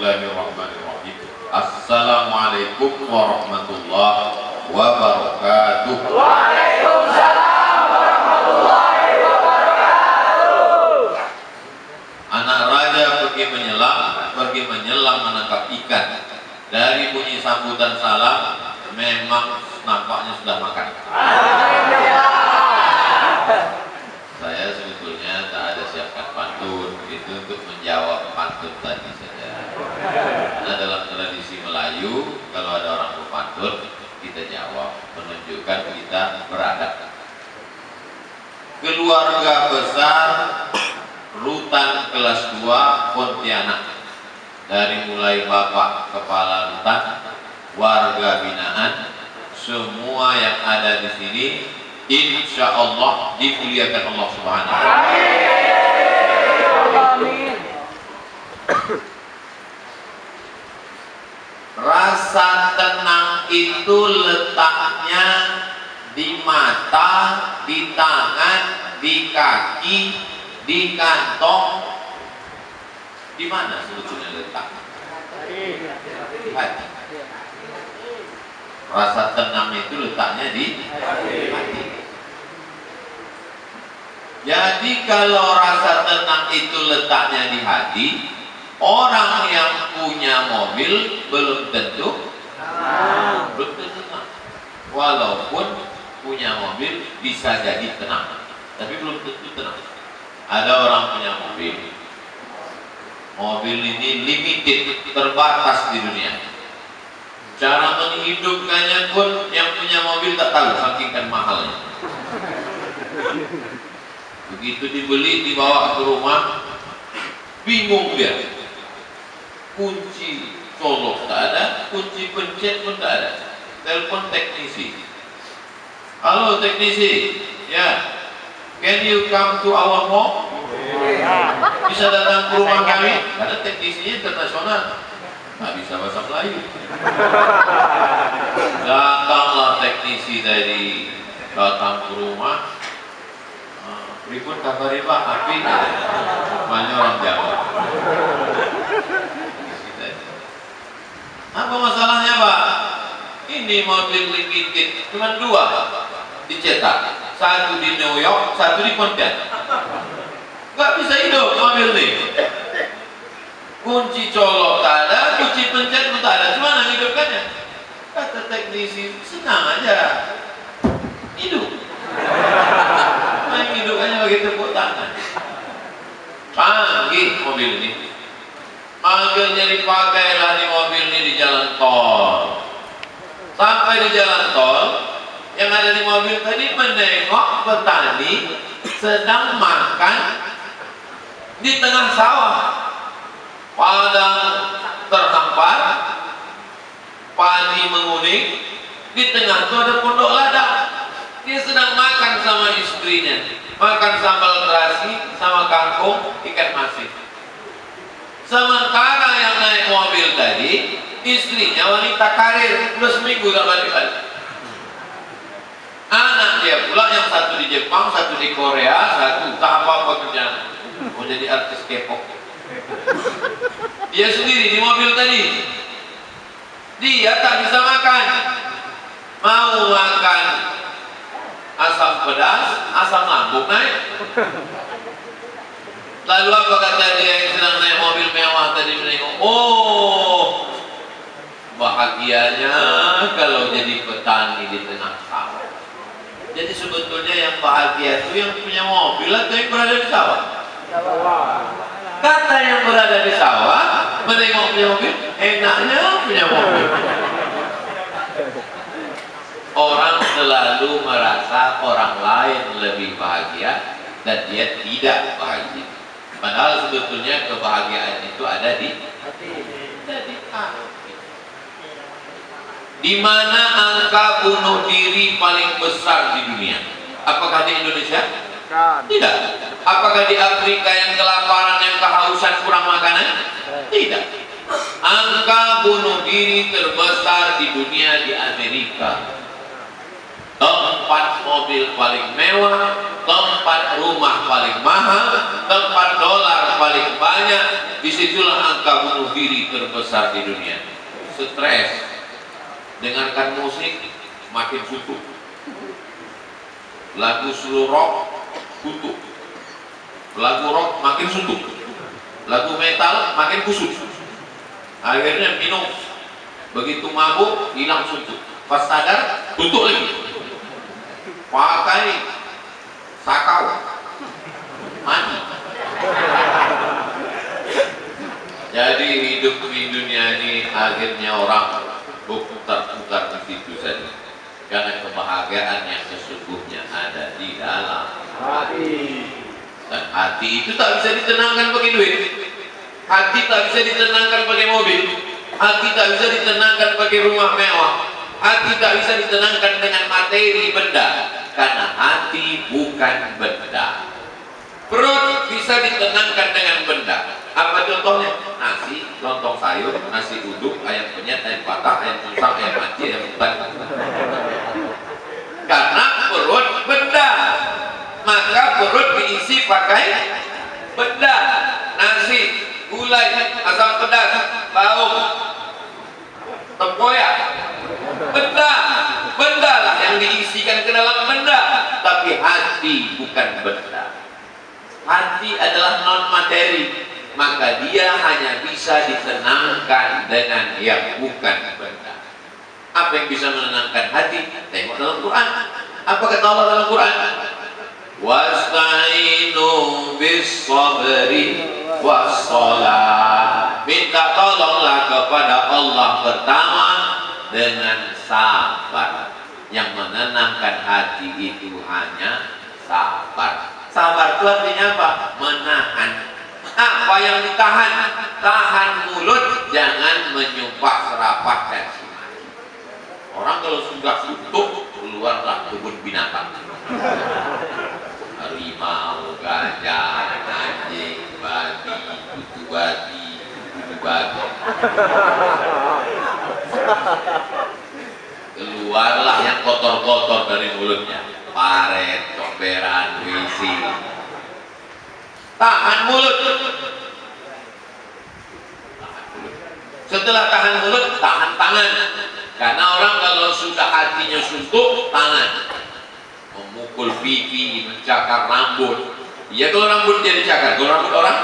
Bismillahirrahmanirrahim. Assalamualaikum warahmatullahi wabarakatuh. Waalaikumsalam warahmatullahi wabarakatuh. Anak raja pergi menyelam menangkap ikan. Dari bunyi sambutan salam, memang nampaknya sudah makan. Saya sebetulnya tak ada siapkan pantun, itu untuk menjawab pantun tadi saja. Karena dalam tradisi Melayu, kalau ada orang berpantun, kita jawab, menunjukkan kita beradab. Keluarga besar Rutan kelas 2 Pontianak, dari mulai bapak kepala rutan, warga binaan, semua yang ada di sini, insya Allah dimuliakan Allah Subhanahu wa Ta'ala. Amin. Rasa tenang itu letaknya di mata, di tangan, di kaki, di kantong. Di mana sebetulnya letaknya? Di hati. Rasa tenang itu letaknya di hati. Jadi kalau rasa tenang itu letaknya di hati, orang yang punya mobil belum tentu tenang. Walaupun punya mobil bisa jadi tenang, tapi belum tentu tenang. Ada orang punya mobil ini limited, terbatas di dunia. Cara menghidupkannya pun yang punya mobil tak tahu, saking kan mahalnya. Begitu dibeli, dibawa ke rumah, bingung dia. Kunci colok tak ada, kunci pencet pun tak ada. Telepon teknisi. Halo teknisi, ya, can you come to our home? Bisa datang ke rumah kami? Karena teknisinya internasional, nggak bisa bahasa Melayu. Datanglah teknisi datang ke rumah. Pripun kabari Pak? Api? Rupanya orang Jawa. Apa masalahnya Pak? Ini mobil limited, cuma 2 dicetak, satu di New York, satu di Pontianak. Gak bisa hidup mobil ini. Kunci colok tak ada, kunci pencet pun tak ada. Cuma hidupkannya. Kata teknisi, senang aja hidup. Main hidupannya bagi tepuk tangan. Canggih mobil ini. Akhirnya dipakailah di mobil ini di jalan tol. Sampai di jalan tol, yang ada di mobil tadi menengok petani sedang makan di tengah sawah. Padang terhampar, padi menguning, di tengah itu ada pondok ladang. Dia sedang makan sama istrinya, makan sambal terasi sama kangkung, ikan masin. Sementara yang naik mobil tadi, istrinya wanita karir, udah seminggu gak balik-balik. Anak dia pula yang satu di Jepang, satu di Korea, satu tak apa-apa kerjaan, mau jadi artis K-pop. Dia sendiri di mobil tadi, dia tak bisa makan, mau makan asam pedas, asam lambung naik. Lalu apa kata dia yang sedang naik mobil mewah tadi menengok? Oh, bahagianya kalau jadi petani di tengah sawah. Jadi sebetulnya yang bahagia itu yang punya mobil atau yang berada di sawah? Kata yang berada di sawah menengok punya mobil, enaknya punya mobil. Orang selalu merasa orang lain lebih bahagia dan dia tidak bahagia. Padahal sebetulnya kebahagiaan itu ada di hati. Di mana angka bunuh diri paling besar di dunia? Apakah di Indonesia? Tidak. Apakah di Afrika yang kelaparan, yang kehausan, kurang makanan? Tidak. Angka bunuh diri terbesar di dunia di Amerika. Tempat mobil paling mewah, tempat rumah paling mahal, tempat dolar paling banyak, disitulah angka bunuh diri terbesar di dunia. Stres, dengarkan musik makin suntuk, lagu slow rock suntuk, lagu rock makin suntuk, lagu metal makin kusut. Akhirnya minum, begitu mabuk hilang suntuk, pas sadar suntuk lagi. Pakai sakau mati. Jadi hidup di dunia ini akhirnya orang berputar-putar di situ saja, karena kebahagiaan yang sesungguhnya ada di dalam hati. Dan hati itu tak bisa ditenangkan pakai duit, hati tak bisa ditenangkan pakai mobil, hati tak bisa ditenangkan pakai rumah mewah, hati tak bisa ditenangkan dengan materi benda, karena hati bukan benda. Perut bisa ditenangkan dengan benda. Apa contohnya? Nasi, lontong sayur, nasi uduk, ayam penyet, ayam patah, ayam musang, ayam manci, ayam hutan. Karena perut benda, maka perut diisi pakai benda. Nasi, gulai, asam pedas, bau, tempoyak, benda. Benda lah yang diisikan ke dalam benda. Tapi hati bukan benda. Hati adalah non materi, maka dia hanya bisa ditenangkan dengan yang bukan benda. Apa yang bisa menenangkan hati? Tengok dalam Quran. Apa kata Allah dalam Quran? Wasta'inu bis sabri was shalah. Minta tolonglah kepada Allah pertama dengan sabar. Yang menenangkan hati itu hanya sabar. Sabar itu artinya apa? Menahan. Apa yang ditahan? Tahan mulut, jangan menyumpah serapahkan. Orang kalau sudah suntuk, keluarlah kebun binatang. Harimau, gajah, anjing, babi, kutu babi, kutu babi. Keluarlah yang kotor-kotor dari mulutnya. Paret, comberan, wisi. Tahan mulut. Setelah tahan mulut, tahan tangan. Karena orang kalau sudah hatinya suntuk, tangan memukul pipi, mencakar rambut. Ya kalau rambut dia dicakar, kalau rambut orang,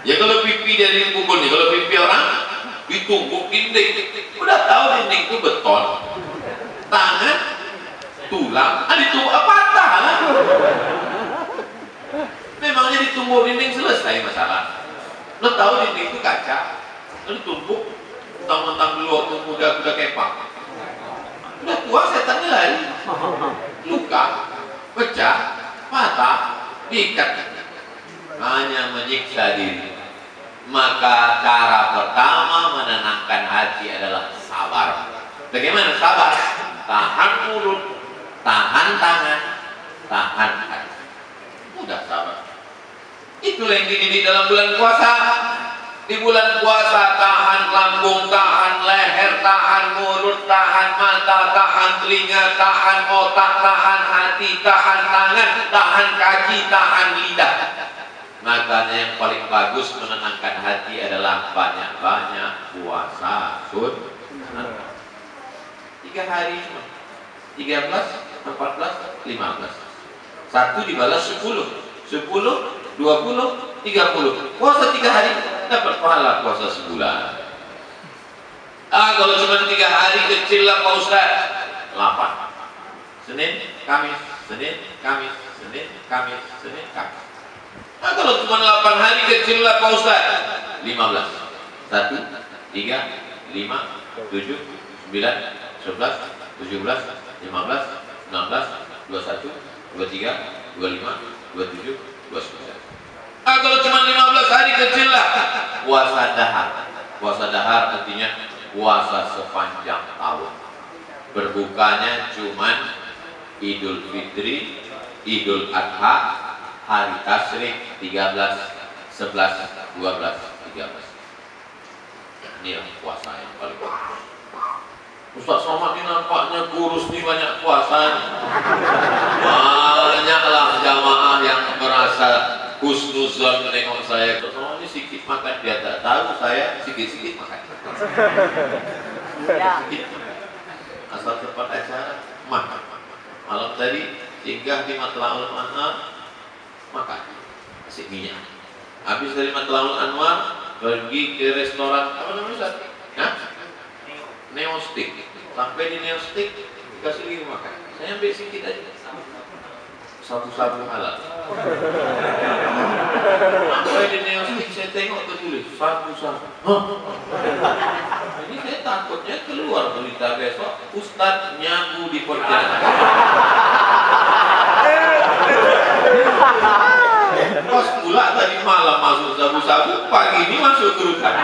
ya kalau pipi dia dipukul nih, kalau pipi orang ditumbuk dinding. Udah tahu dinding itu beton, tangan tulang, ditumbuk patah lah. Memangnya ditumbuk dinding selesai masalah. Lo tahu dinding itu kaca, lo ditumbuk, mentang-mentang dulu waktu muda udah kepang, udah tua setannya lari, luka, pecah, patah, diikat, hanya menyiksa diri. Maka cara pertama menenangkan hati adalah sabar. Bagaimana sabar? Tahan mulut, tahan tangan, tahan hati. Udah sabar. Itulah yang dididik dalam bulan puasa. Di bulan puasa tahan lambung, tahan leher, tahan mulut, tahan mata, tahan telinga, tahan otak, tahan hati, tahan tangan, tahan kaki, tahan lidah. Makanya yang paling bagus menenangkan hati adalah banyak-banyak puasa sunnah. 3 hari cuma, 13, 14, 15. Satu dibalas 10, 10, 20, 30. Puasa 3 hari dapat pahala puasa sebulan. Kalau cuma 3 hari kecil lah Pak Ustaz, 8. Senin, Kamis, Senin, Kamis, Senin, Kamis, Senin, Kamis. Kalau cuma 8 hari kecil lah Pak Ustaz, 15. 1, 3, 5, 7, 9, 11, 17, 15, 16, 21, 23, 25, 27, 29. Kalau cuma 15 hari kecil lah puasa dahar. Puasa dahar artinya puasa sepanjang tahun. Berbukanya cuma Idul Fitri, Idul Adha, hari Tasyrik 13, 11, 12, 13. Inilah puasa yang paling bagus. Ustaz Somad ini nampaknya kurus nih, banyak puasa. Banyaklah jamaah husnuzon menengok saya. Oh, ini sedikit makan, dia tak tahu saya sedikit-sedikit makan. Sedikit. Asal tempat acara makan. Malam tadi singgah di Matla'ul Anwar, makan nasi minyak. Habis dari Matla'ul Anwar pergi ke restoran apa namanya Ustaz? Neostik. Sampai di Neostik dikasih lagi makan. Saya ambil sedikit aja. Sabu-sabu halal. Sampai di Neostik saya tengok tertulis sabu-sabu. Ini saya takutnya keluar berita besok Ustadz nyabu di perjalanan. Pas pula tadi malam masuk sabu-sabu, pagi ini masuk kerutan.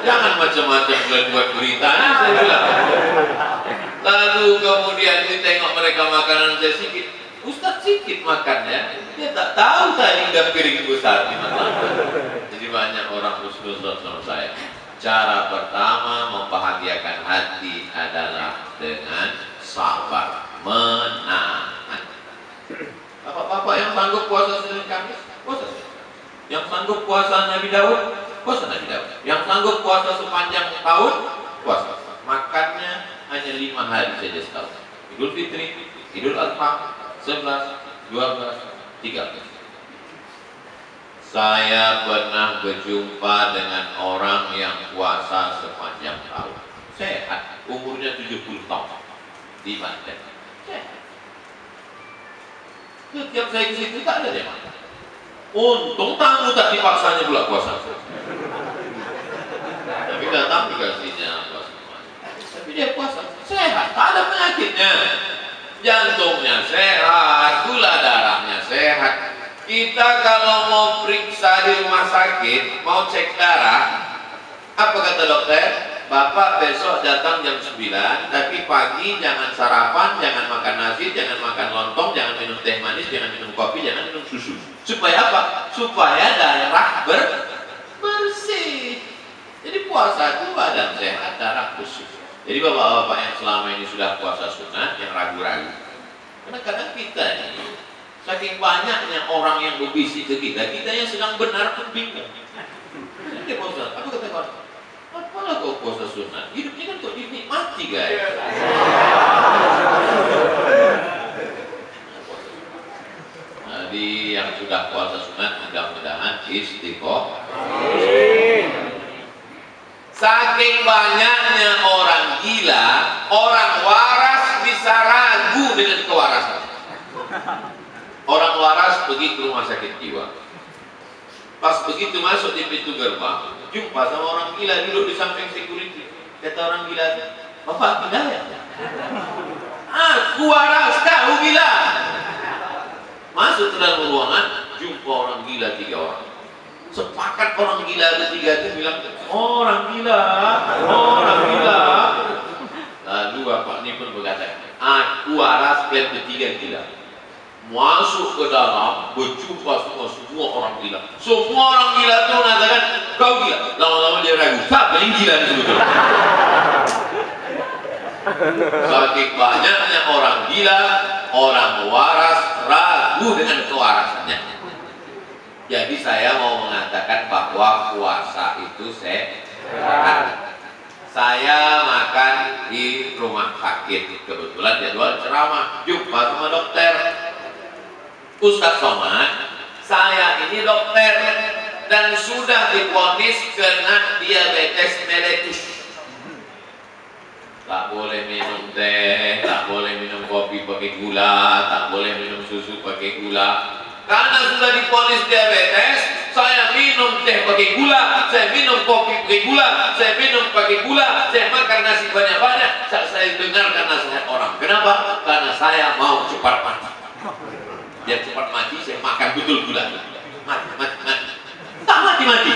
Jangan macam-macam buat berita ini, saya bilang. Lalu kemudian ditengok mereka makanan saya sedikit. Ustadz sedikit makannya, dia tak tahu tadi udah piring besar di mana. Jadi banyak orang husnuzon sama saya. Cara pertama membahagiakan hati adalah dengan sabar, menahan. Bapak-bapak yang sanggup puasa Senin Kamis, puasa. Yang sanggup puasa Nabi Daud, puasa Nabi Daud. Yang sanggup puasa sepanjang tahun, puasa. Makannya hanya 5 hari saja setahun. Idul Fitri, Idul Adha, 11, 12, 13. Saya pernah berjumpa dengan orang yang puasa sepanjang tahun. Sehat, umurnya 70 tahun di Banten. Sehat. Setiap saya ke situ tak ada dia makan. Untung tamu tak dipaksanya pula puasa. Tapi datang dikasihnya puasa. Tapi dia puasa sehat, tak ada penyakitnya. Jantungnya sehat, gula darahnya sehat. Kita kalau mau periksa di rumah sakit, mau cek darah, apa kata dokter? Bapak besok datang jam 9, tapi pagi jangan sarapan, jangan makan nasi, jangan makan lontong, jangan minum teh manis, jangan minum kopi, jangan minum susu. Supaya apa? Supaya darah bersih. Jadi puasa itu badan sehat, darah bersih. Jadi bapak-bapak yang selama ini sudah puasa sunat, yang ragu-ragu. Karena kadang kita ini, saking banyaknya orang yang berbisik ke kita yang sedang benar pun bingung. Jadi puasa, apa kata kawan? Apalah kau puasa sunat? Hidupnya kan kok dinikmati guys. Jadi yang sudah puasa sunat mudah-mudahan istiqomah. Saking banyaknya orang gila, orang waras bisa ragu dengan kewarasan. Orang waras pergi ke rumah sakit jiwa. Pas begitu masuk di pintu gerbang, jumpa sama orang gila duduk di samping security. Kata orang gila, "Bapak gila ya?" "Aku waras, kau gila." Masuk ke dalam ruangan, jumpa orang gila 3 orang. Sepakat orang gila ketiga itu bilang, orang gila. Lalu bapak ini pun berkata, aku waras, kalian bertiga gila. Masuk ke dalam, berjumpa semua orang gila. Semua orang gila itu mengatakan, kau gila. Lama-lama dia ragu, siapa yang gila di situ? Saking banyaknya orang gila, orang waras ragu dengan kewarasannya. Jadi saya mau mengatakan bahwa puasa itu sehat. Saya makan di rumah sakit, kebetulan jadwal ceramah, jumpa sama dokter. Ustadz Somad, saya ini dokter dan sudah divonis kena diabetes mellitus. Tak boleh minum teh, tak boleh minum kopi pakai gula, tak boleh minum susu pakai gula. Karena sudah divonis diabetes, saya minum teh pakai gula, saya minum kopi pakai gula, saya minum pakai gula, saya makan nasi banyak-banyak. Saya dengarkan nasihat orang. Kenapa? Karena saya mau cepat mati. Biar cepat mati, saya makan betul gula. Mati. Tak mati.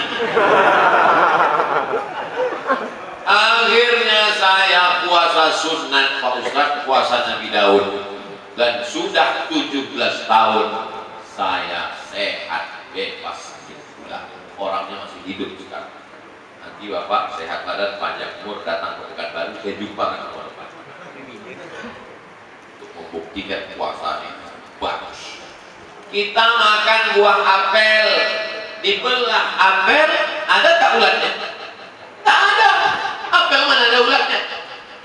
Akhirnya saya puasa sunat Pak Ustadz, puasa Nabi Daud. Dan sudah 17 tahun saya sehat, bebas sakit gula. Orangnya masih hidup sekarang. Nanti Bapak sehat badan, panjang umur, datang ke Pekanbaru, saya jumpa dengan Bapak untuk membuktikan jika puasa ini bagus. Kita makan buah apel, dibelah apel, ada tak ulatnya? Tak ada. Apel mana ada ulatnya?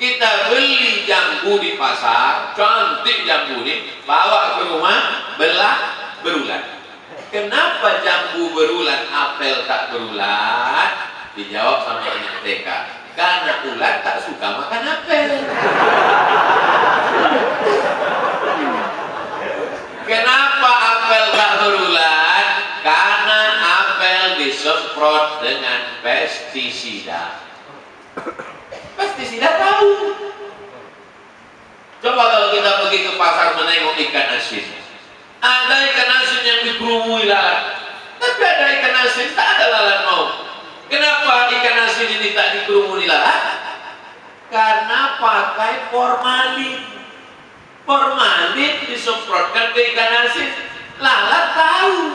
Kita beli jambu di pasar, cantik jambu ini, bawa ke rumah, belah, berulat. Kenapa jambu berulat, apel tak berulat? Dijawab sama anak TK, karena ulat tak suka makan apel. Kenapa apel tak berulat? Karena apel disemprot dengan pestisida. Pestisida tahu. Coba kalau kita pergi ke pasar menengok ikan asin, ada ikan asin yang dikerumui lalat, tapi ada ikan asin tak ada lalat mau. Kenapa ikan asin ini tak dikerumuni lalat? Karena pakai formalin. Formalin disemprotkan ke ikan asin, lalat tahu,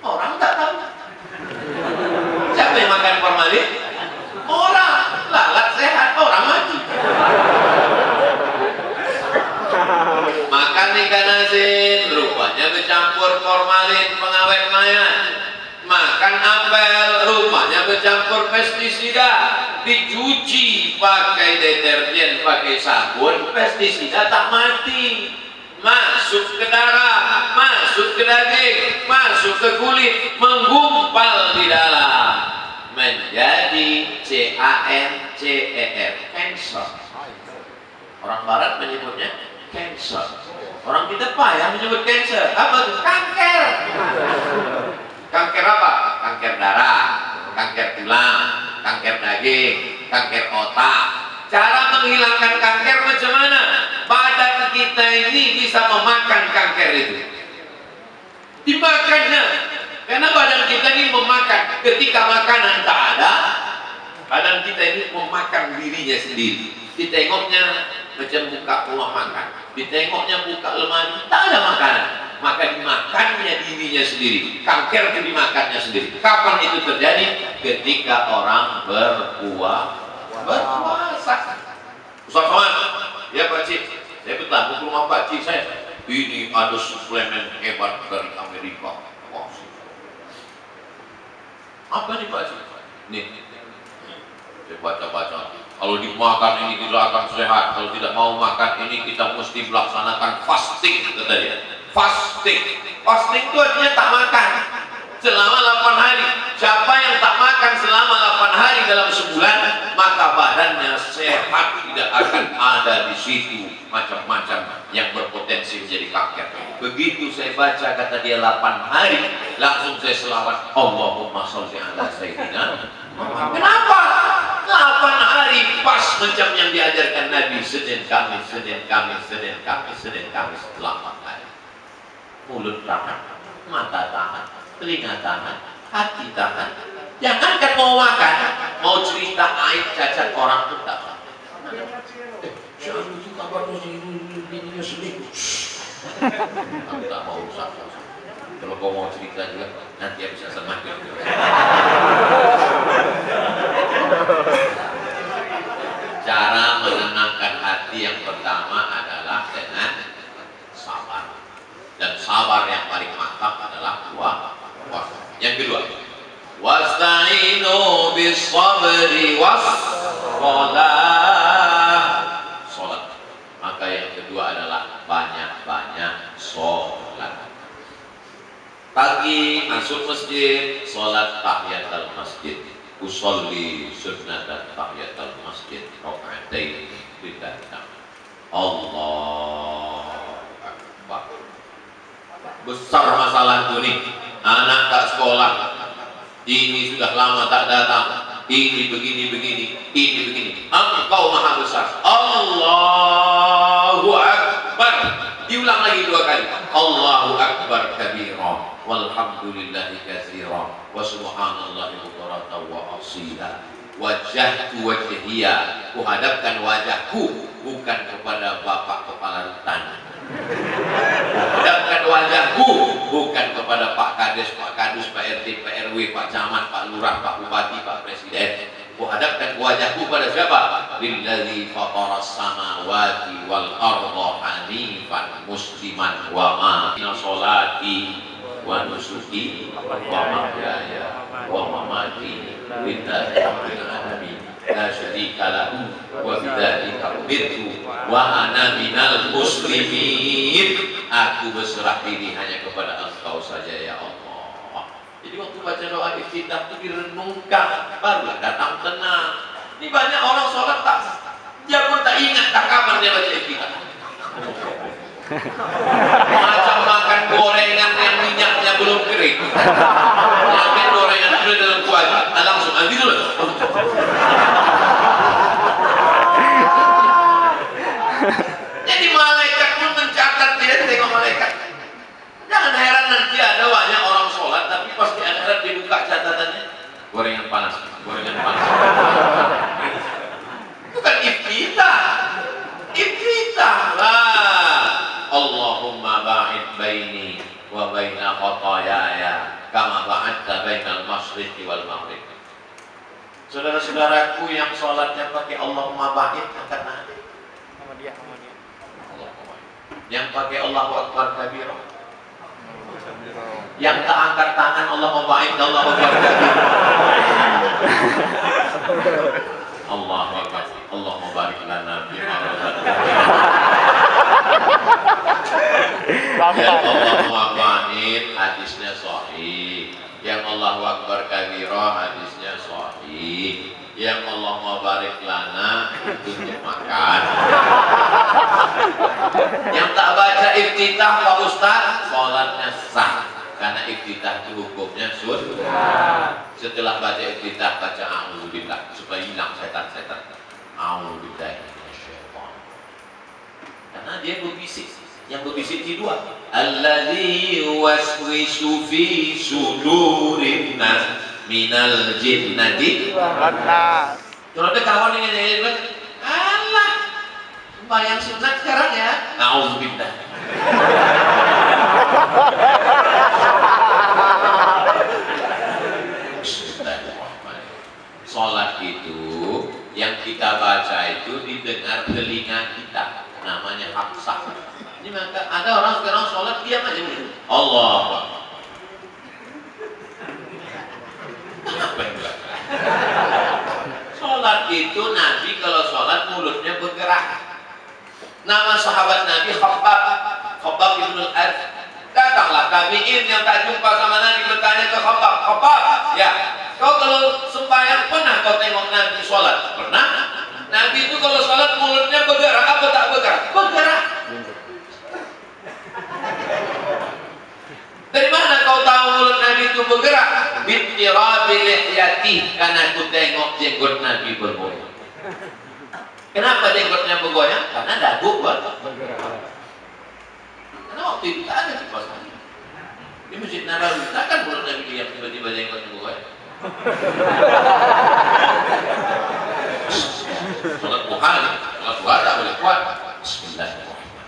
orang tak tahu. Siapa yang makan formalin? Orang. Lalat sehat, orang mati. Makan ikan asin, rupanya bercampur formalin pengawet mayat. Makan apel, rupanya bercampur pestisida. Dicuci pakai deterjen, pakai sabun, pestisida tak mati. Masuk ke darah, masuk ke daging, masuk ke kulit, menggumpal di dalam, menjadi CANCER, cancer. Orang barat menyebutnya cancer. Orang kita payah menyebut cancer. Apa itu? Kanker. Kanker apa? Kanker darah, kanker tulang, kanker daging, kanker otak. Cara menghilangkan kanker macam mana? Badan kita ini bisa memakan kanker itu. Dimakannya. Karena badan kita ini memakan. Ketika makanan tak ada, badan kita ini memakan dirinya sendiri. Ditengoknya macam buka rumah makan, ditengoknya buka lemari, tak ada makanan, maka dimakannya dirinya sendiri. Kanker itu dimakannya sendiri. Kapan itu terjadi? Ketika orang berpuasa. Ustaz, ya Pak Cik, saya bertamu ke rumah Pak Cik saya. Ini ada suplemen hebat dari Amerika. Wah, apa nih Pak Cik? Nih, saya baca-baca. Kalau dimakan ini tidak akan sehat. Kalau tidak mau makan ini kita mesti melaksanakan fasting, kata dia. Fasting. Fasting itu artinya tak makan selama 8 hari. Siapa yang tak makan selama 8 hari dalam sebulan, maka badannya sehat, tidak akan ada di situ macam-macam yang berpotensi menjadi kanker. Begitu saya baca kata dia 8 hari, langsung saya selawat Allahumma sholli ala sayyidina. Kenapa? 8 hari pas macam yang diajarkan Nabi. Senin, Kamis, Senin, Kamis, Senin, Kamis, Senin, Kamis, 8 hari. Mulut tahan, mata tahan, telinga tahan, hati tahan. Jangankan mau makan, mau cerita aib cacat orang pun tak tahan. Jangan itu kabarnya bininya selingkuh. Aku tak mau rusak. Kalau kau mau cerita juga, nanti bisa semakin. Cara menenangkan hati yang pertama adalah dengan sabar. Dan sabar yang paling mantap adalah puasa. Yang kedua, wasta'inu bis-sabri was-shalah. Salat. Maka yang kedua adalah banyak-banyak salat. Pagi masuk masjid, salat tahiyatul masjid. Usolli sunnatan tahiyatul masjid raka'atain bidatam. Allah Akbar. Besar masalah itu nih. Anak tak sekolah, ini sudah lama tak datang, ini begini, ini begini. Engkau maha besar. Allahu Akbar. Diulang lagi 2 kali. Allahu Akbar kabira, walhamdulillahi katsira, wa subhanallahi bukratan wa asila. Wajhtu wajhiya, kuhadapkan wajahku bukan kepada bapak kepala rutan. Hadapkan wajahku bukan kepada Pak Kades, Pak Kadus, Pak RT, Pak RW, Pak Camat, Pak Lurah, Pak Bupati, Pak Presiden. Kuhadapkan wajahku pada siapa? Lilladzi fataras samawati wal arda hanifan musliman wa ma inna sholati wa nusuki wa mahyaya wa mamati lillahi rabbil alamin la syarika lahu wa bidzalika umirtu wa ana minal muslimin. Aku berserah diri hanya kepada Engkau saja ya Allah. Jadi waktu baca doa iftitah itu direnungkan, barulah datang tenang. Ini banyak orang sholat dia pun tak ingat tak kapan dia baca iftitah. Macam makan gorengan yang minyaknya belum kering. Makan gorengan sudah dalam kuali, langsung ambil dulu. Jadi malaikat pun mencatat, dia tengok malaikat. Jangan heran nanti ada banyak orang sholat tapi pas di akhirat dibuka catatannya gorengan panas, gorengan panas. Bukan iftitah, iftitah lah. Allahumma ba'id baini wa baina khataayaya kama ba'adta bainal masyriqi wal maghrib. Saudara-saudaraku yang sholatnya pakai Allahumma ba'id, angkat tangan. Yang pakai Allahu Akbar kabira, yang tak angkat tangan Allahumma ba'id, Allahu Akbar kabira. Allahu Akbar, Allahumma barik lana bima razaqtana. Yang Allahumma ba'id hadisnya sahih, yang Allahu Akbar kabira hadisnya sahih, yang Allahumma barik lana itu untuk makan. Yang tak baca iftitah Pak Ustaz, sholatnya sah karena iftitah itu hukumnya sunnah. Setelah baca iftitah baca a'udzubillah supaya hilang setan-setan. A'udzubillahi minasyaitonir. Karena dia berbisik. Yang berbisik di dua. Alladzi yuwaswisu fi sudurin nas minal jinnati wan nas. Kalau ada kawan yang nyanyi, alah sembahyang sunat sekarang ya. A'udzubillah. Sholat itu yang kita baca itu didengar telinga kita, namanya hafsah. Ini maka ada orang sekarang sholat diam aja begitu. Allah. Sholat itu Nabi kalau sholat mulutnya bergerak. Nama sahabat Nabi Khabbab ibn al-Arth. Datanglah tabi'in yang tak jumpa sama Nabi bertanya ke Khabbab, ya, kau kalau sembahyang pernah kau tengok Nabi sholat? Pernah. Nabi itu kalau sholat mulutnya bergerak apa tak bergerak? Bergerak. Dari mana kau tahu mulut Nabi itu bergerak? Bittirabi lihyati, karena aku tengok jenggot Nabi bergoyang. Kenapa jenggotnya bergoyang? Karena dagu bergerak. Karena waktu itu tak ada kipas angin. Di Masjid Nabawi, takkan mulut Nabi diam tiba-tiba jenggotnya bergoyang. Sholat duha, sholat duha tak boleh kuat. Bismillahirrahmanirrahim.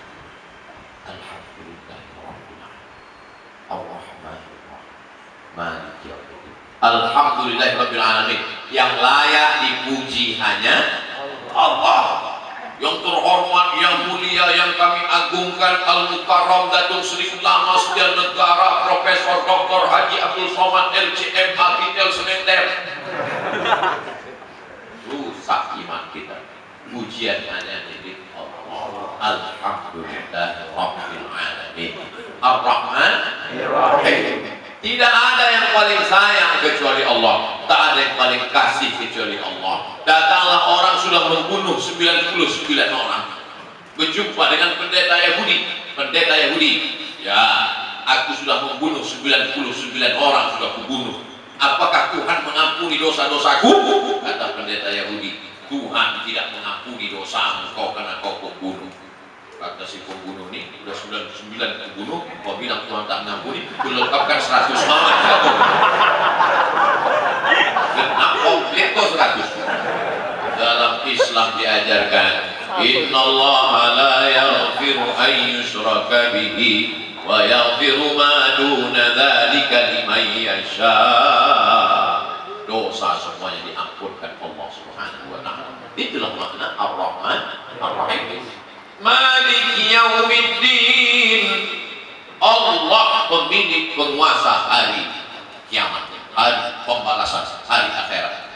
Alhamdulillahirabbil alamin. Yang layak dipuji hanya Allah. Yang terhormat, yang mulia, yang kami agungkan, Al-Mukarram Datuk Seri Ulama Sedia Negara Profesor Dr. Haji Abdul Somad LCM Akitel Semeter. Rusak iman kita. Pujian hanya milik Allah. Alhamdulillahirabbil alamin. Ar-Rahman Ar-Rahim. Tidak ada yang paling sayang kecuali Allah. Tak ada yang paling kasih kecuali Allah. Datanglah orang sudah membunuh 99 orang. Berjumpa dengan pendeta Yahudi. Pendeta Yahudi, ya, aku sudah membunuh 99 orang sudah kubunuh. Apakah Tuhan mengampuni dosa-dosaku? Kata pendeta Yahudi, Tuhan tidak mengampuni dosamu kau karena kau pembunuh. Kata si pembunuh ini, sudah 99 dibunuh, kau bilang Tuhan tak mengampuni, dilengkapkan 100 mamat. Genap komplit kok 100. Dalam Islam diajarkan, innallaha la yaghfiru an yushraka bihi wa yaghfiru ma duna dzalika liman yasha. Dosa semuanya diampunkan Allah Itulah makna Ar-Rahman Ar-Rahim. Maliki Yaumiddin. Allah pemilik penguasa hari kiamat, hari pembalasan, hari akhirat.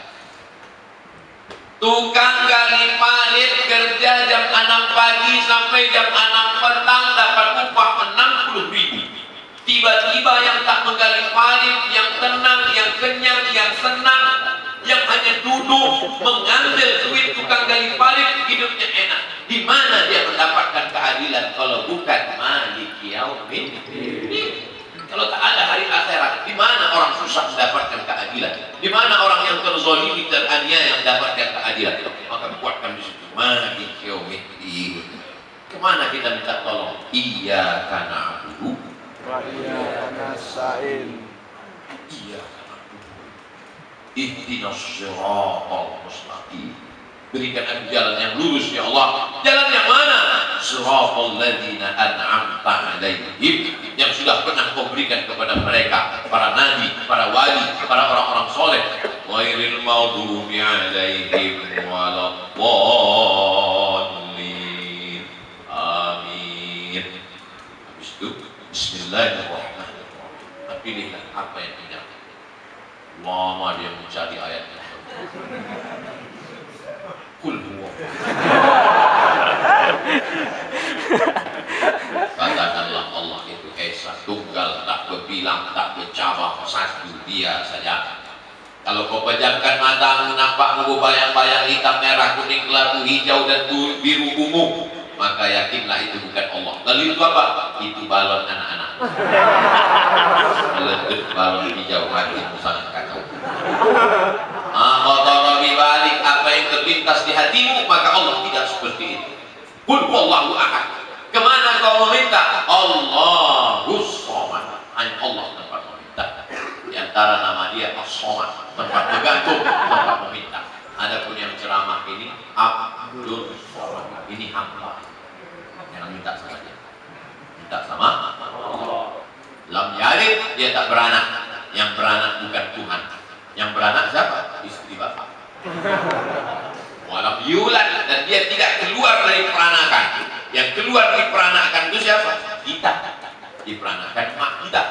Tukang gali parit kerja jam 6 pagi sampai jam 6 petang dapat upah 60.000. Tiba-tiba yang tak menggali parit, yang tenang, yang kenyang, yang senang, yang hanya duduk mengambil duit tukang gali parit, hidupnya enak. Di mana dia mendapatkan keadilan kalau bukan Maliki Yaumiddin? Kalau tak ada hari akhirat, di mana orang susah mendapatkan keadilan? Di mana orang yang terzalimi, teraniaya mendapatkan keadilan? Maka buatkan di situ Maliki Yaumiddin. Kemana kita minta tolong? Iyyaka na'budu wa iyyaka nasta'in. Iyyaka na'budu. Ihdinas siratal mustaqim. Berikan aku jalan yang lurus ya Allah. Jalan yang mana? Siratal ladzina an'amta 'alaihim, yang sudah pernah Kau berikan kepada mereka, para nabi, para wali, para orang-orang soleh. Ghairil maghdubi 'alaihim waladdallin. Amin. Habis itu Bismillahirrahmanirrahim. Pilihlah apa yang indah. Lama dia mencari ayatnya. Kul huwa. Katakanlah Allah itu Esa, tunggal, tak berbilang, tak bercabang, satu Dia saja. Kalau kau pejamkan matamu, nampakmu bayang-bayang hitam, merah, kuning, kelabu, hijau, dan biru ungu, maka yakinlah itu bukan Allah. Lalu itu apa? Itu balon anak-anak. Meletup balon hijau, hatimu sangat kacau. Balik apa yang terlintas di hatimu, maka Allah tidak seperti itu. Qul huwallahu ahad. Kemana kau meminta? Allahus Somad. Hanya Allah tempat meminta. Di antara nama Dia As-Somad, tempat bergantung, tempat meminta. Adapun yang ceramah ini Abdul Somad, ini hamba. Jangan minta sama Dia, minta sama Allah. Lam yalid, dia tak beranak. Yang beranak bukan Tuhan. Yang beranak siapa? Istri bapak. Walam yulad, dan dia tidak keluar dari peranakan. Yang keluar di peranakan itu siapa? Kita. Diperanakan mak kita,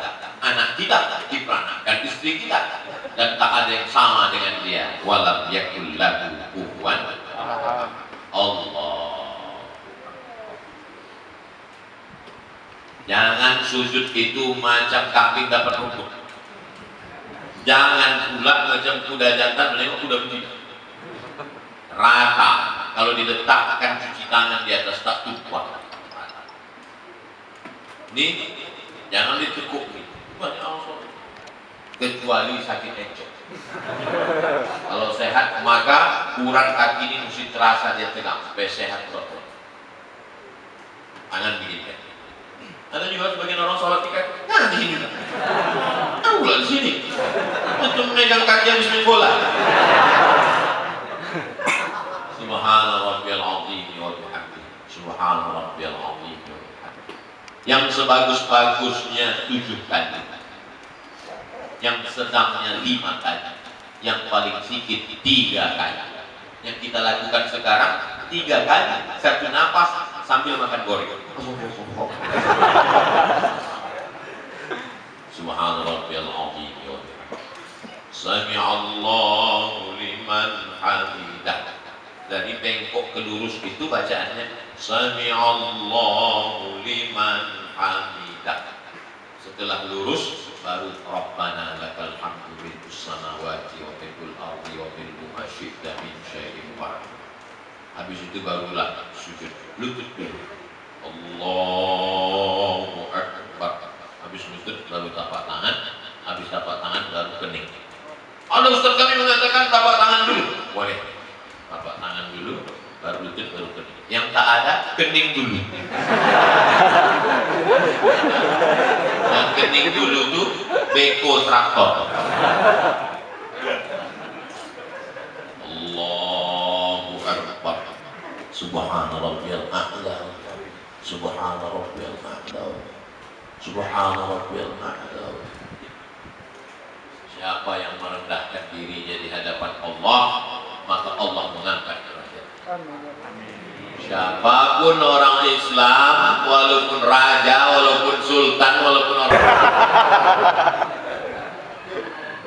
anak kita diperanakan istri kita, dan tak ada yang sama dengan dia. Walam yakul lahu kufuwan Allah. Jangan sujud itu macam kambing dapat rumput. Jangan pula macam kuda jantan menengok kuda betina. Rata. Kalau diletakkan cuci tangan di atas tak tumpah. Ini jangan ditekuk nih. Kecuali sakit encok. Kalau sehat maka ukuran kaki ini mesti terasa dia tegang supaya sehat betul. Tangan begini. Ada juga sebagian orang sholat tiket. Nah di sini. Tahu lah di sini. Untuk memegang kaki habis main bola. Subhana rabbiyal azim wa bihamdihi. Subhana rabbiyal azim wa bihamdihi. Yang sebagus-bagusnya 7 kali. Yang sedangnya 5 kali. Yang paling sedikit 3 kali. Yang kita lakukan sekarang 3 kali. 1 napas sambil makan goreng. Subhana rabbiyal azim wa bihamdihi. Sami'allahu liman hamidah. Dari bengkok ke lurus itu bacaannya Sami'allahu liman hamidah. Setelah lurus baru Rabbana lakal hamdu mil'us samawati wa mil'ul ardi wa mil'u ma syi'ta min syai'in ba'd. Habis itu barulah sujud lutut dulu. Allahu Akbar. Habis lutut baru tapak tangan. Habis tapak tangan baru kening. Ada ustaz kami mengatakan tapak tangan dulu. Boleh. Tapak tangan dulu, baru lutut, baru kening. Yang tak ada, kening dulu. Yang kening dulu tuh beko traktor. Allahu Akbar. Subhana rabbiyal a'la. Subhana rabbiyal a'la. Subhana rabbiyal a'la. Siapa yang merendahkan dirinya di hadapan Allah, maka Allah mengangkat derajatnya. Siapapun orang Islam, walaupun raja, walaupun sultan, walaupun orang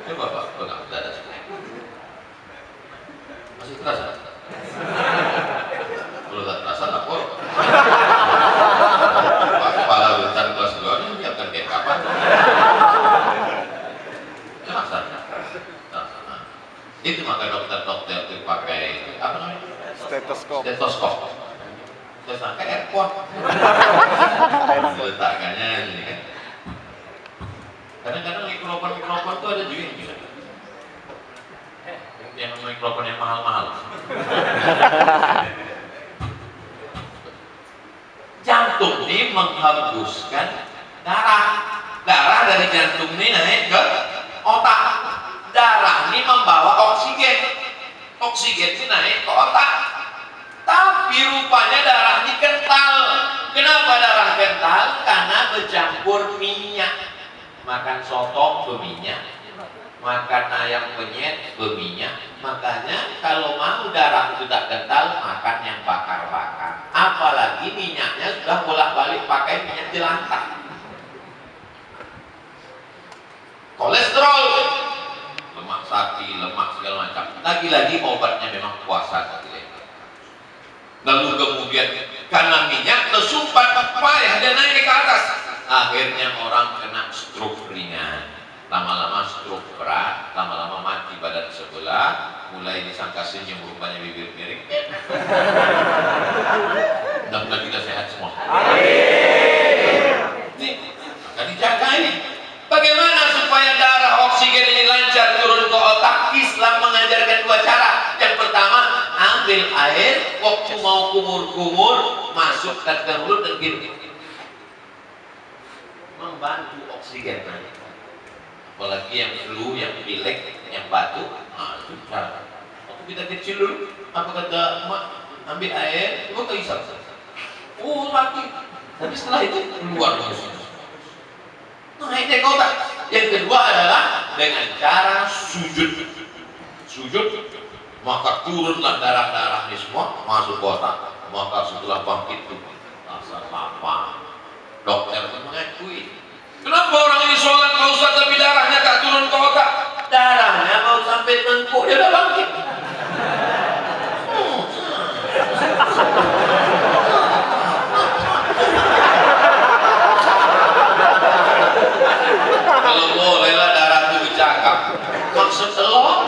coba Pak, pegang dada saya. Masih terasa? Kalau tak terasa lapor. Pak Kepala Rutan kelas 2 ini menyiapkan kayak kapan? Itu maka dokter-dokter itu pakai apa namanya? Stetoskop. Stetoskop. Terus pakai airport. Letakkannya ini kan. Kadang-kadang mikrofon itu ada juga yang bisa. Yang mikrofon yang mahal-mahal. Jantung ini menghembuskan darah. Darah dari jantung ini naik ke otak. Darah ini membawa oksigen. Oksigen ini naik ke otak. Tapi rupanya darah ini kental. Kenapa darah kental? Karena bercampur minyak. Makan soto berminyak, makan ayam penyet berminyak. Makanya kalau mau darah itu tak kental, makan yang bakar-bakar. Apalagi minyaknya sudah bolak-balik pakai minyak jelantah. Kolesterol, lemak sapi, lemak segala macam. Lagi-lagi obatnya memang puasa. Lalu kemudian karena minyak tersumpat payah dan naik ke atas, akhirnya orang kena stroke ringan, lama-lama stroke berat, lama-lama mati badan sebelah, mulai disangka senyum rupanya bibir miring. Mudah-mudahan kita sehat semua. Nih, akan dijaga ini. Bagaimana supaya darah oksigen ini lancar turun ke otak? Islam mengajarkan dua cara. Yang pertama, ambil air, waktu mau kumur-kumur, masukkan ke mulut dan gini. Membantu oksigen naik. Apalagi yang flu, yang pilek, yang batuk, itu cara. Waktu kita kecil dulu, apa kata emak? Ambil air, kita isap. Oh, mati. Tapi setelah itu keluar dari naik ke otak. Yang kedua adalah dengan cara sujud. Sujud, maka turunlah darah-darah ini semua masuk ke otak. Maka setelah bangkit itu rasa lapar. Dokter pun mengakui. Kenapa orang ini sholat Pak Ustaz tapi darahnya tak turun ke otak? Darahnya baru sampai tengkuk dia udah bangkit. Kalau bolehlah darah itu bercakap, maksud lo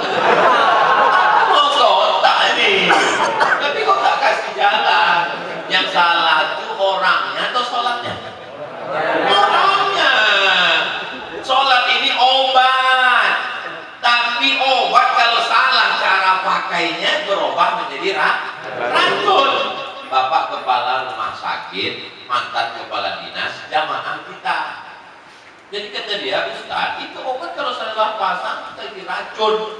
mau ke otak ini, tapi kok tak kasih jalan. Yang salah itu orangnya atau sholatnya? Orangnya. Sholat ini obat, tapi obat kalau salah cara pakainya berubah menjadi racun. Bapak kepala rumah sakit, mantan kepala dinas, jamaah kita. Jadi kata dia, Ustaz, itu obat kalau salah pasang jadi racun.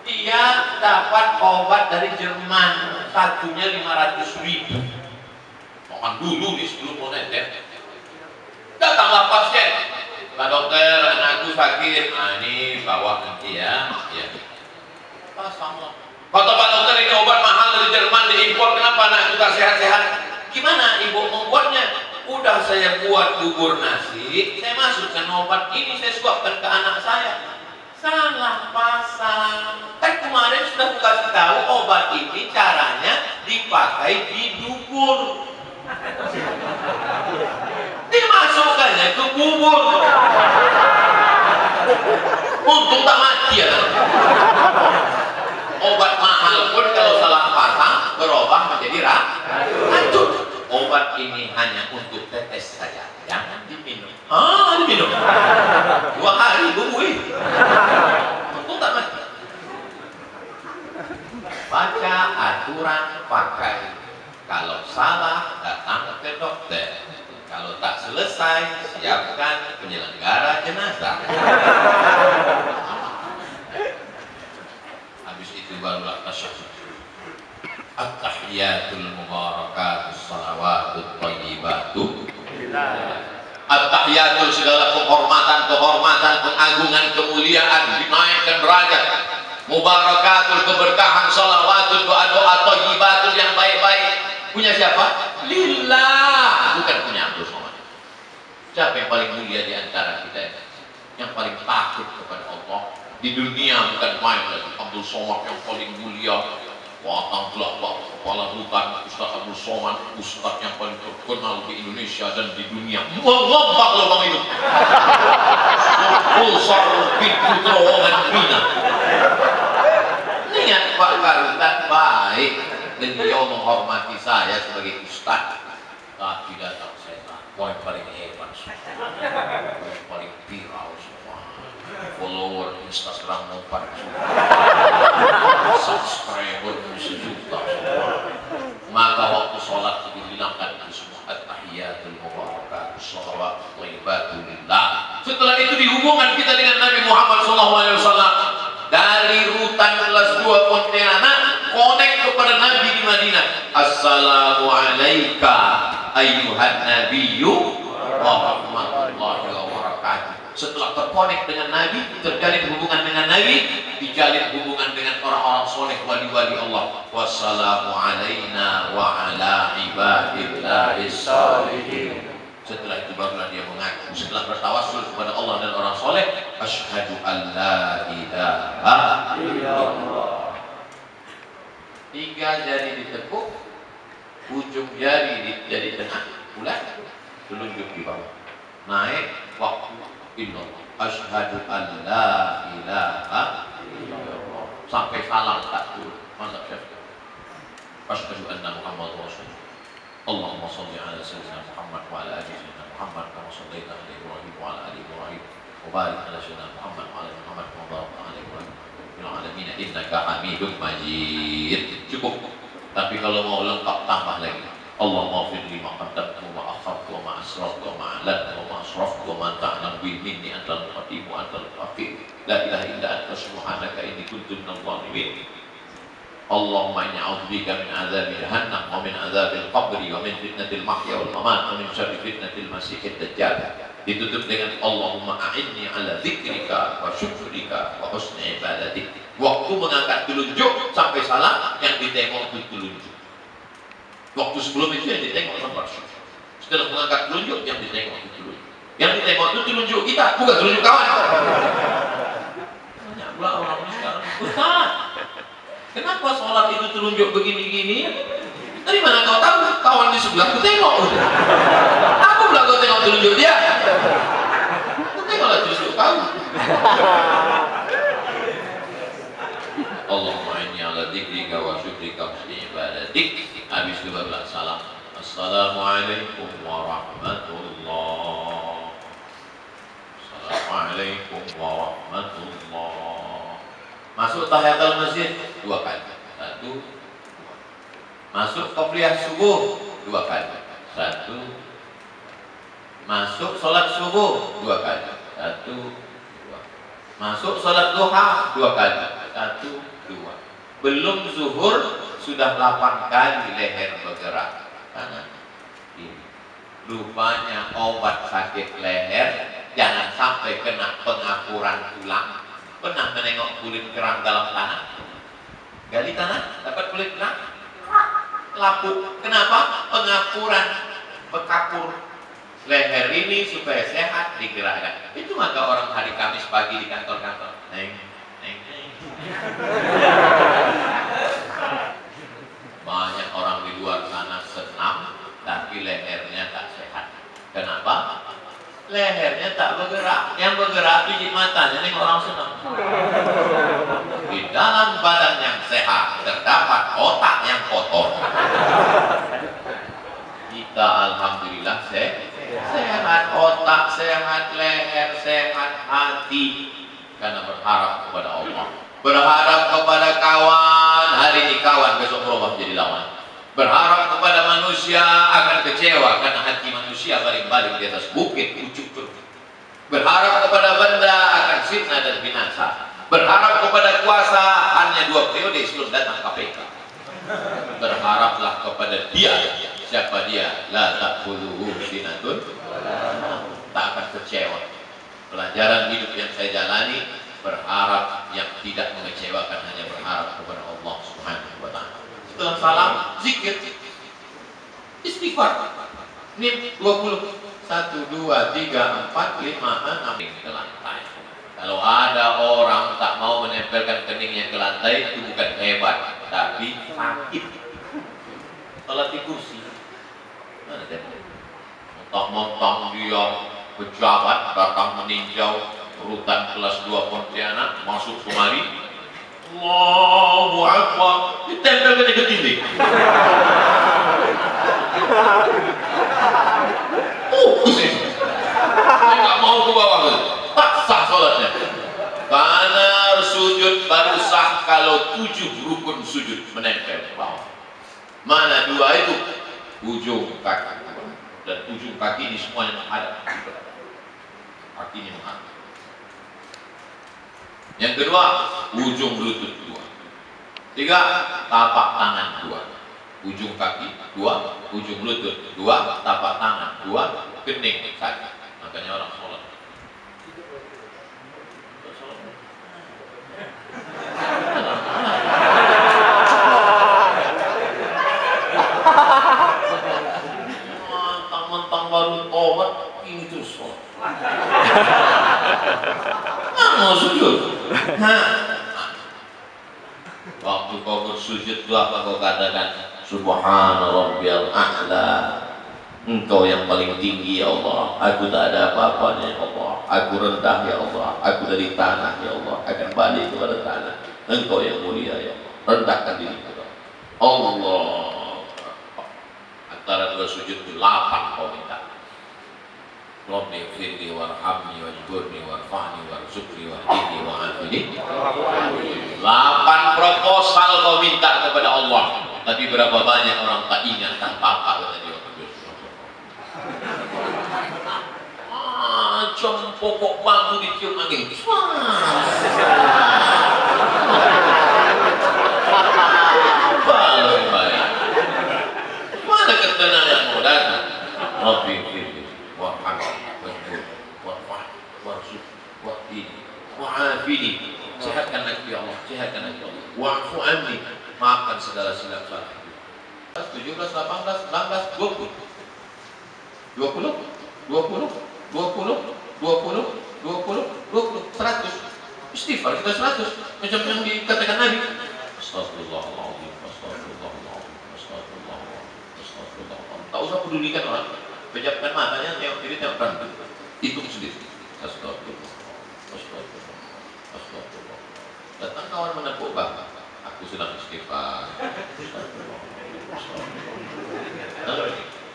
Dia dapat obat dari Jerman, satunya 500.000. Makan dulu nih sebelum mau netes. Datanglah pasien, Pak dokter, anakku sakit. Nah ini bawa nanti ya. Pasanglah. Kata Pak dokter, ini obat mahal dari Jerman diimpor. Kenapa anak kita sehat-sehat? Gimana ibu membuatnya? Udah saya buat bubur nasi, saya masukkan obat ini, saya suapkan ke anak saya. Salah pasang. Kan kemarin sudah aku kasih tahu obat ini caranya dipakai di dubur. Dimasukkannya ke bubur. Untung tak mati ya. Obat mahal pun kalau salah pasang berubah menjadi racun. Obat ini hanya untuk tetes saja, jangan diminum. Diminum 2 hari bubui. Untung tak mati. Baca aturan pakai. Kalau salah datang ke dokter. Kalau tak selesai siapkan penyelenggara jenazah. Habis itu barulah tasyahud. At-tahiyatul mubarakatus salawatut thayyibatu. At-tahiyatul segala penghormatan, pengagungan, kemuliaan, dinaikkan derajat. Mubarakatul keberkahan, salawatul doa-doa thayyibatul yang siapa? Lillah, bukan punya Abdul Somad. Siapa yang paling mulia di antara kita? Yang paling takut kepada Allah di dunia, bukan main lagi. Abdul Somad yang paling mulia. Wah, tangglak kepala hutan Ustaz Abdul Somad, Ustaz yang paling terkenal di Indonesia dan di dunia. Ngombak lubang itu. Pulsar pintu terowongan Mina. Niat Pak Karutan baik. Beliau menghormati saya sebagai Ustaz. Tapi datang setan. Wah, yang paling hebat semua. Yang paling viral semua. Follower Instagram 4 juta. Subscriber 1 juta semua. Maka waktu sholat dihilangkan itu semua. At-tahiyatul mubarakatuh sholawat thayyibatul lillah. Setelah itu dihubungkan kita dengan Nabi Muhammad SAW. Dari rutan kelas 2 Pontianak connect kepada Nabi di Madinah. Assalamualaikum ayyuhan nabiyyu wa rahmatullahi wa barakatuh. Setelah terkonek dengan Nabi, terjalin hubungan dengan Nabi, dijalin hubungan dengan orang-orang soleh, wali-wali Allah. Wassalamu alaina wa ala ibadillahis sholihin. Setelah itu barulah dia mengaku, setelah bertawassul kepada Allah dan orang soleh, asyhadu an la ilaha illallah. 3 jari ditekuk, ujung jari jadi tengah, bulat, telunjuk di bawah, naik waktu illallah, asyhadu an la ilaha illallah, sampai salam tak turun. Mantap ya. Asyhadu anna Muhammadur Rasulullah. Allahumma shalli ala sayyidina Muhammad wa ala ali sayyidina Muhammad kama shallaita ala Ibrahim wa ala ali Ibrahim wa barik ala sayyidina Muhammad wa ala Muhammad kama barakta ala Ibrahim fil alamin innaka Hamidum Majid. Cukup. Tapi kalau mau lengkap tambah lagi. Allahumma fir li ma qaddamtu wa akhartu wa ma asraftu wa ma a'lantu wa ma asraftu wa ma ta'lam bi minni antal qadim wa antal qadir. La ilaha illa anta subhanaka inni kuntu minadh dhalimin. Allahumma inni a'udzubika min azabi jahannam wa min azabil qabri wa min fitnatil mahya wal mamat wa min syarri fitnatil masiihid dajjal. Ditutup dengan Allahumma a'inni ala dzikrika wa syukrika wa husni ibadatik. Waktu mengangkat telunjuk sampai salah yang ditengok itu telunjuk. Waktu sebelum itu yang ditengok adalah syukur. Setelah mengangkat telunjuk yang ditengok itu telunjuk. Yang ditengok itu telunjuk kita, bukan telunjuk kawan. Banyak pula orang sekarang. Ustaz, kenapa sholat itu telunjuk begini-gini? Dari mana kau tahu? Kawan di sebelah ku tengok. Aku pula kau tengok telunjuk dia. Kau tengoklah telunjuk kau. Allahumma inni ala dzikrika wa syukrika wa husni ibadatik. Habis itu barulah salam. Assalamualaikum warahmatullah. Assalamualaikum warahmatullah. Masuk tahiyatul masjid 2 kali. 1, 2. Masuk qobliyah subuh 2 kali. 1. Masuk sholat subuh 2 kali. 1, 2. Masuk sholat duha 2 kali. 1, 2. Belum zuhur sudah 8 kali leher bergerak. Karena ini rupanya obat sakit leher jangan sampai kena pengapuran tulang. Pernah menengok kulit kerang dalam tanah? Gali tanah, dapat kulit kerang? Lapuk. Kenapa? Pengapuran, bekapur leher ini supaya sehat digerakkan. Itu maka orang hari Kamis pagi di kantor-kantor. Neng. Banyak orang di luar sana senam, tapi lehernya tak sehat. Kenapa? Lehernya tak bergerak. Yang bergerak biji matanya, ini orang senang. Di dalam badan yang sehat terdapat otak yang kotor. Kita alhamdulillah sehat otak, sehat leher, sehat hati. Karena berharap kepada Allah, berharap kepada kawan. Hari ini kawan, besok berubah jadi lawan. Berharap kepada manusia akan kecewa karena hati manusia baling-baling di atas bukit ucuk terus. Berharap kepada benda akan fitnah dan binasa. Berharap kepada kuasa hanya 2 periode sebelum datang KPK. Berharaplah kepada dia. Siapa dia? La ta'khudhuhu sinatun, tak akan kecewa. Pelajaran hidup yang saya jalani, berharap yang tidak mengecewakan, hanya berharap kepada Allah Subhanahu wa ta'ala. Setelah salam, zikir. Istighfar. Ini 20. 1, 2, 3, 4, 5, 6 ke lantai. Kalau ada orang tak mau menempelkan keningnya ke lantai, itu bukan hebat, tapi sakit. Salat di kursi. Mana dia? Mentang-mentang dia pejabat datang meninjau urutan kelas 2 Pontianak masuk kemari. Allahu Akbar, ditempelkan ke dinding. Saya nggak mau ke bawah, tak sah sholatnya. Karena sujud baru sah kalau 7 rukun sujud menempel ke bawah. Mana 2 itu? Ujung kaki dan ujung kaki ini semuanya menghadap. Kaki ini menghadap. Yang kedua, ujung lutut 2. 3, tapak tangan 2. Ujung kaki 2, ujung lutut 2, tapak tangan 2, kening 1. Makanya orang sholat. Mentang-mentang baru tobat, ini terus sholat. Mau sujud. Waktu kau bersujud itu apa kau katakan? Subhana rabbiyal a'la. Engkau yang paling tinggi ya Allah. Aku tak ada apa-apanya ya Allah. Aku rendah ya Allah. Aku dari tanah ya Allah. Akan balik kepada tanah. Engkau yang mulia ya Allah. Rendahkan diri kita. Allah. Antara 2 sujud itu 8 kau minta. Rabbi firli warhamni wajburni warfa'ni warzuqni wahdini wa'afini. 8 proposal kau minta kepada Allah. Tapi berapa banyak orang tak ingat tak apa kata dia. Macam pokok bambu ditiup angin. Mana ketenangan mau datang? Rabbi firli warhamni wajburni warfa'ni warzuqni wahdini wa'afini. Sehatkan lagi ya Allah, sehatkan lagi ya Allah. Wa'fu anni, maafkan segala silap salah. 17, 18, 19, 20, 20, 100. Istighfar kita 100. Macam yang dikatakan Nabi. Astagfirullahaladzim, astagfirullahaladzim, astagfirullahaladzim, astagfirullahaladzim. Tak usah pedulikan orang. Pejamkan matanya, tengok kiri, tengok kanan. Hitung sendiri. Astagfirullah, astagfirullah, astagfirullah. Datang kawan menepuk bang. Aku sedang istighfar.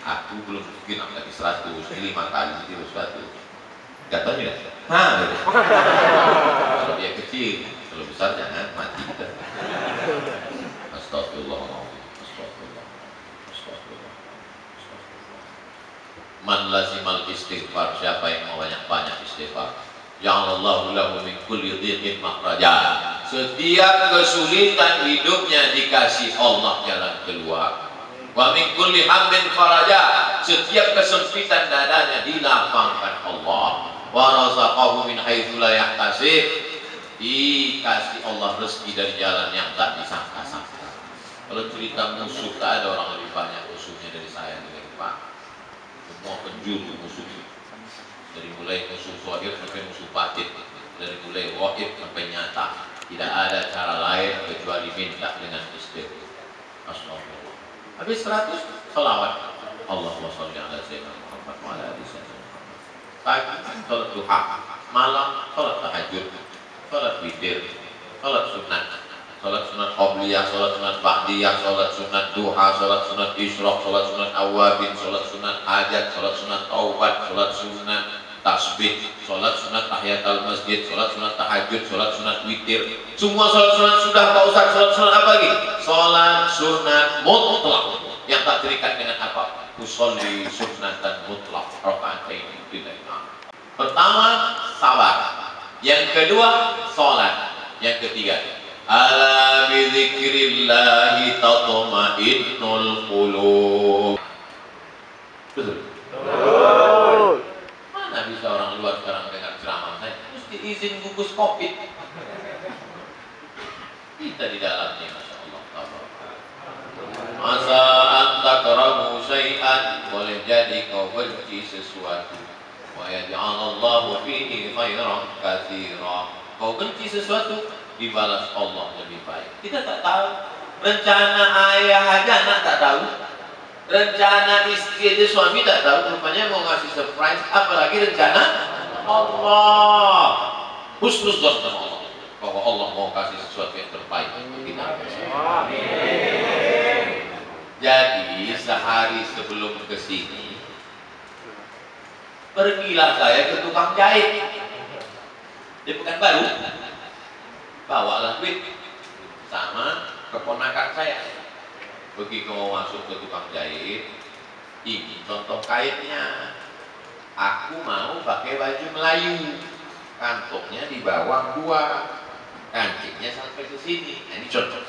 Aku belum genap lagi 100, 5 kali itu 100. Katanya, kalau dia kecil, kalau besar jangan mati kita. Astagfirullahaladzim, astagfirullah, astagfirullah, astagfirullah. Man lazimal istighfar, siapa yang mau banyak-banyak istighfar. Ja'alallahu lahu min kulli dhiqin makhraja. Setiap kesulitan hidupnya dikasih Allah jalan keluar. Wa min kulli hammin faraja. Setiap kesempitan dadanya dilapangkan Allah. Wa razaqahu min haitsu la yahtasib. Dikasih Allah rezeki dari jalan yang tak disangka-sangka. Kalau cerita musuh, tak ada orang lebih banyak musuhnya dari saya dengan Pak. Semua penjuru musuh. Dari mulai musuh zahir sampai musuh batin, dari mulai wahid sampai nyata, tidak ada cara lain kecuali minta dengan istighfar. Astagfirullah. Habis 100 selawat. Allahumma sholli ala sayyidina Muhammad wa ala ali sayyidina Muhammad. Pagi salat duha, malam salat tahajud, salat witir, salat sunat, salat sunat qabliyah, salat sunat ba'diyah, salat sunat duha, salat sunat isyraq, salat sunat awabin, salat sunat hajat, salat sunat taubat, salat sunat tasbih, sholat sunat tahiyatul masjid, sholat sunat tahajud, sholat sunat witir. Semua sholat sunat sudah Pak Ustaz. Sholat sunat apa lagi? Sholat sunat mutlak yang tak terikat dengan apa? Usolli sunatan mutlak rakaatain lillahi ta'ala. Pertama sabar, yang kedua sholat, yang ketiga ala bi dzikrillahi tatma'innul qulub. Betul? Mana bisa orang luar sekarang dengar ceramah saya? Mesti izin gugus COVID. Kita di dalamnya, masya Allah. Masa takrahu syai'an, boleh jadi kau benci sesuatu. Wa yaj'alallahu fihi khairan katsira. Kau benci sesuatu, dibalas Allah lebih baik. Kita tak tahu. Rencana ayah aja anak tak tahu. Rencana istri aja suami tak tahu. Rupanya mau ngasih surprise, apalagi rencana Allah. Husnuzon sama Allah, bahwa Allah mau kasih sesuatu yang terbaik untuk kita. Jadi sehari sebelum kesini, pergilah saya ke tukang jahit di Pekanbaru, bawalah duit sama keponakan saya. Begitu mau masuk ke tukang jahit, ini contoh kainnya. Aku mau pakai baju Melayu, kantongnya di bawah 2, kancingnya sampai ke sini. Nah, ini contoh.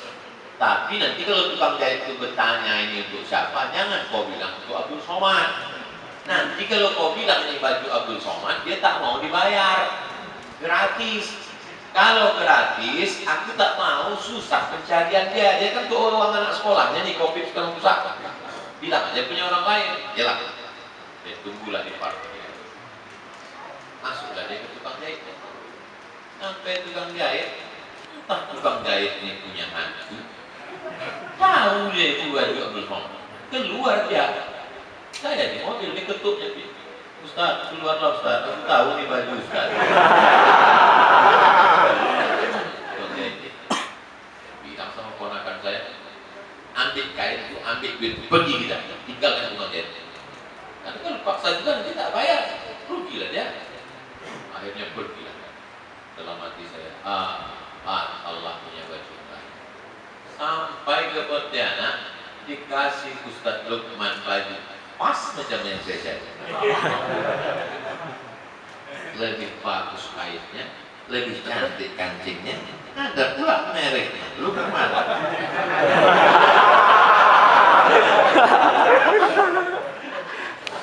Tapi nanti kalau tukang jahit itu bertanya ini untuk siapa, jangan kau bilang untuk Abdul Somad. Nanti kalau kau bilang ini baju Abdul Somad, dia tak mau dibayar, gratis. Kalau gratis, aku tak mau susah pencarian dia. Dia kan tuh orang anak sekolahnya nih, kopi sekarang susah. Bilang aja punya orang lain. Yalah, dia tunggulah di parkir. Masuklah dia ke tukang jahit. Sampai tukang jahit, entah tukang jahit ini punya hantu, tahu dia itu baju Abdul Somad. Keluar dia. Saya di mobil, dia ketupnya. Ustaz, keluarlah Ustaz, aku tahu ini baju Ustaz. Bilang sama ponakan saya, ambil kain itu, ambil duit, pergi kita, tinggalkan tukang jahit. Karena kalau paksa juga nanti tak bayar, rugilah dia. Akhirnya pergilah. Dalam hati saya, Allah punya baju baik. Sampai ke Pontianak, dikasih Ustaz Lukman baju pas macam yang saya cari. Lebih bagus kainnya, lebih cantik kancingnya, ada pula mereknya. Lu kemana?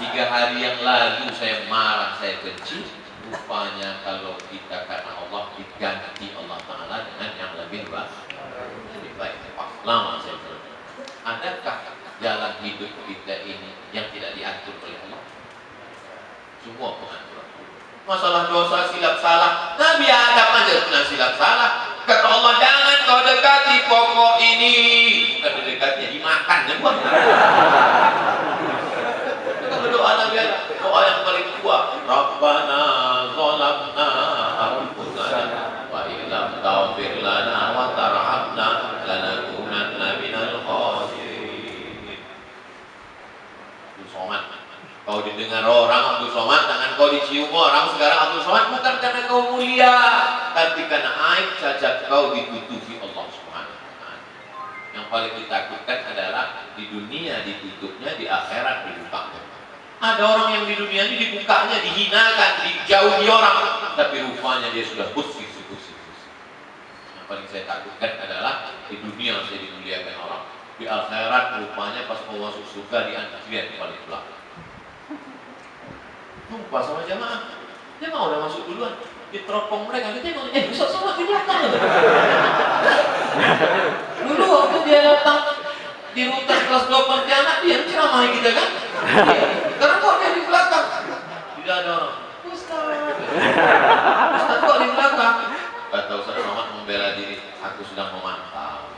Tiga hari yang lalu saya marah, saya benci. Rupanya kalau kita karena Allah diganti Allah Ta'ala dengan yang lebih baik. Lama saya berdoa. Adakah jalan hidup kita ini yang tidak diatur oleh Allah? Semua pengaturan. Masalah dosa, silap salah, Nabi Adam aja pernah silap salah. Kata Allah, jangan kau dekati pokok ini. Bukan dekatnya, dimakan. Kita berdoa Nabi Adam, doa yang paling kuat. Rabbana zalamna anfusana wa illam taghfir lana wa tarhamna lanakunanna minal khasirin. Abdul Somad, kau didengar orang Abdul Somad, jangan kau dicium orang. Sekarang Abdul Somad bukan karena kau mulia, tapi karena aib cacat kau ditutupi Allah Subhanahu wa Ta'ala. Yang paling ditakutkan adalah di dunia ditutupnya, di akhirat dibukanya. Ada orang yang di dunia ini dibukanya, dihinakan, dijauhi orang, tapi rupanya dia sudah bersih. Yang paling saya takutkan adalah di dunia saya dimuliakan orang, di akhirat rupanya pas mau masuk surga di antrian paling belakang. Lupa sama jamaah, jamaah udah masuk duluan, diteropong mereka, kita tengok, besok sama di belakang. Dulu waktu dia datang di rutan kelas 2 Pontianak, dia ceramahi kita kan? Karena kok dia di belakang? Tidak ada orang. Ustaz kok di belakang? Kata Ustaz Muhammad membela diri, aku sedang memantau.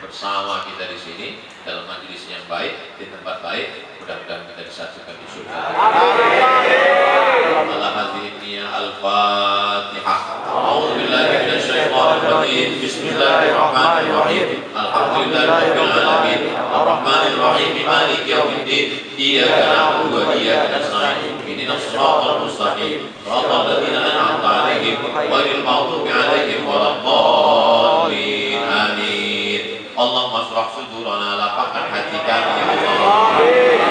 Bersama kita di sini dalam majelis yang baik, di tempat baik, mudah-mudahan kita disatukan di surga. Al-Fatihah. A'udzubillahi minasyaitonir rajim. Bismillahirrahmanirrahim. Alhamdulillahirabbil alamin. Arrahmanir rahim. Maliki yaumiddin. Iyyaka na'budu wa iyyaka nasta'in. Ihdinas siratal mustaqim. Shiratal ladzina an'amta 'alaihim ghairil maghdubi 'alaihim waladdallin. Amin. Allahumma shrah sudurana, lapangkan hati kami ya Allah.